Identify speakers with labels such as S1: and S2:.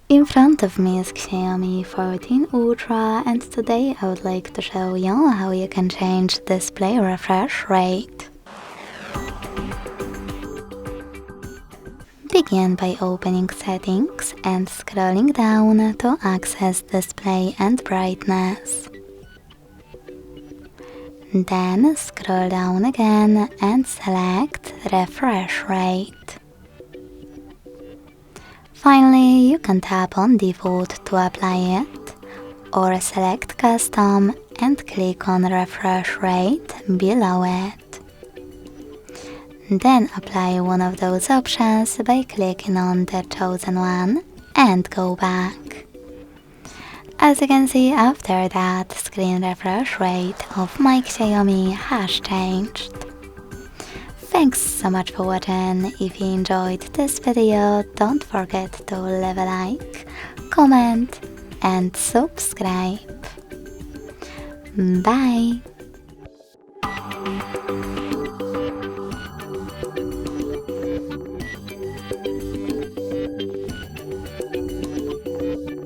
S1: In front of me is Xiaomi 14 Ultra, and today I would like to show you how you can change display refresh rate. Begin by opening settings and scrolling down to access display and brightness. Then scroll down again and select refresh rate. Finally, you can tap on default to apply it, or select custom and click on refresh rate below it. Then apply one of those options by clicking on the chosen one and go back. As you can see, after that, screen refresh rate of my Xiaomi has changed. Thanks so much for watching. If you enjoyed this video, don't forget to leave a like, comment and subscribe. Bye!